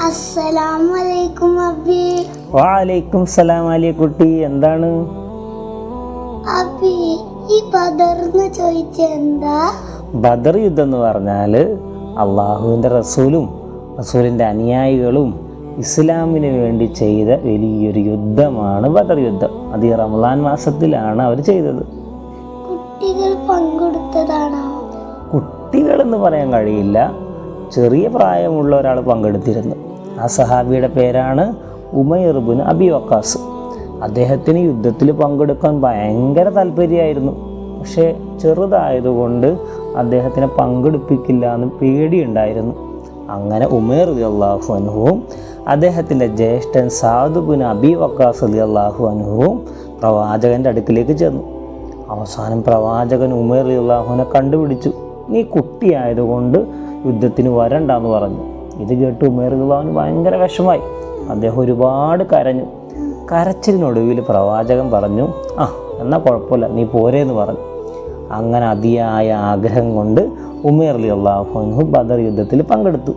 അസ്സലാമലൈക്കും അബി. വഅലൈക്കും സലാം അലി കുട്ടി. എന്താണ് അബി ഈ ബദർന്ന് ചോദിച്ച എന്താ? ബദർ യുദ്ധം എന്ന് പറഞ്ഞാൽ അള്ളാഹുവിൻ്റെ റസൂലിൻ്റെ അനുയായികളും ഇസ്ലാമിന് വേണ്ടി ചെയ്ത വലിയൊരു യുദ്ധമാണ് ബദർ യുദ്ധം. അത് ഈ റമളാൻ മാസത്തിലാണ് അവർ ചെയ്തത്. കുട്ടികൾ പങ്കെടുത്തതാണോ? കുട്ടികളെന്ന് പറയാൻ കഴിയില്ല, ചെറിയ പ്രായമുള്ള ഒരാൾ പങ്കെടുത്തിരുന്നു. ആ സഹാബിയുടെ പേരാണ് ഉമൈർ ഇബ്നു അബി വഖാസ്. അദ്ദേഹത്തിന് യുദ്ധത്തിൽ പങ്കെടുക്കാൻ ഭയങ്കര താല്പര്യമായിരുന്നു. പക്ഷേ ചെറുതായതുകൊണ്ട് അദ്ദേഹത്തിനെ പങ്കെടുപ്പിക്കില്ല എന്ന് പേടിയുണ്ടായിരുന്നു. അങ്ങനെ ഉമൈർ റളിയല്ലാഹു അൻഹുവും അദ്ദേഹത്തിൻ്റെ ജ്യേഷ്ഠൻ സഅദ് ഇബ്നു അബി വഖാസ് റളിയല്ലാഹു അൻഹുവും പ്രവാചകൻ്റെ അടുക്കിലേക്ക് ചെന്നു. അവസാനം പ്രവാചകൻ ഉമൈർ റളിയല്ലാഹുവിനെ കണ്ടുപിടിച്ചു. നീ കുട്ടിയായതുകൊണ്ട് യുദ്ധത്തിന് വരണ്ടെന്ന് പറഞ്ഞു. ഇത് കേട്ട് ഉമൈർ റളിയല്ലാഹുവിന് ഭയങ്കര വിഷമായി. അദ്ദേഹം ഒരുപാട് കരഞ്ഞു. കരച്ചിലിനൊടുവിൽ പ്രവാചകൻ പറഞ്ഞു, എന്നാൽ കുഴപ്പമില്ല, നീ പോരേന്ന് പറഞ്ഞു. അങ്ങനെ അതിയായ ആഗ്രഹം കൊണ്ട് ഉമൈർ റളിയല്ലാഹു അൻഹു ബദർ യുദ്ധത്തിൽ പങ്കെടുത്തു.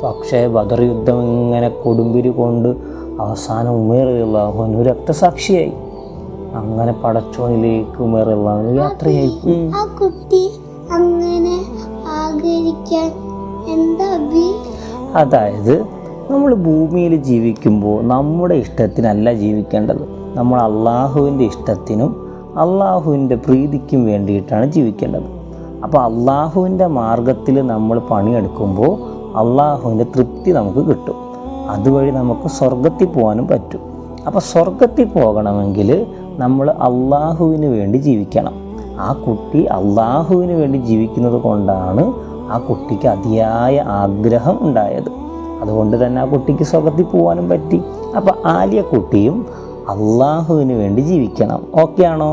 പക്ഷേ ബദർ യുദ്ധം ഇങ്ങനെ കൊടുമ്പിരി കൊണ്ട് അവസാനം ഉമൈർ റളിയല്ലാഹു അൻഹു രക്തസാക്ഷിയായി. അങ്ങനെ പടച്ചോനിലേക്ക് ഉമൈർ റളിയല്ലാഹു അൻഹു യാത്രയായി. ആ കുട്ടി അങ്ങനെ ആഗ്രഹിക്കാൻ എന്താ അബി? അതായത് നമ്മൾ ഭൂമിയിൽ ജീവിക്കുമ്പോൾ നമ്മുടെ ഇഷ്ടത്തിനല്ല ജീവിക്കേണ്ടത്. നമ്മൾ അള്ളാഹുവിൻ്റെ ഇഷ്ടത്തിനും അള്ളാഹുവിൻ്റെ പ്രീതിക്കും വേണ്ടിയിട്ടാണ് ജീവിക്കേണ്ടത്. അപ്പോൾ അള്ളാഹുവിൻ്റെ മാർഗത്തിൽ നമ്മൾ പണിയെടുക്കുമ്പോൾ അള്ളാഹുവിൻ്റെ തൃപ്തി നമുക്ക് കിട്ടും. അതുവഴി നമുക്ക് സ്വർഗത്തിൽ പോകാനും പറ്റും. അപ്പോൾ സ്വർഗത്തിൽ പോകണമെങ്കിൽ നമ്മൾ അള്ളാഹുവിന് വേണ്ടി ജീവിക്കണം. ആ കുട്ടി അള്ളാഹുവിന് വേണ്ടി ജീവിക്കുന്നത് കൊണ്ടാണ് ആ കുട്ടിക്ക് അതിയായ ആഗ്രഹം ഉണ്ടായത്. അതുകൊണ്ട് തന്നെ ആ കുട്ടിക്ക് സ്വർഗത്തിൽ പോകാനും പറ്റി. അപ്പോൾ ആലിയ കുട്ടിയും അള്ളാഹുവിന് വേണ്ടി ജീവിക്കണം. ഓക്കെ ആണോ?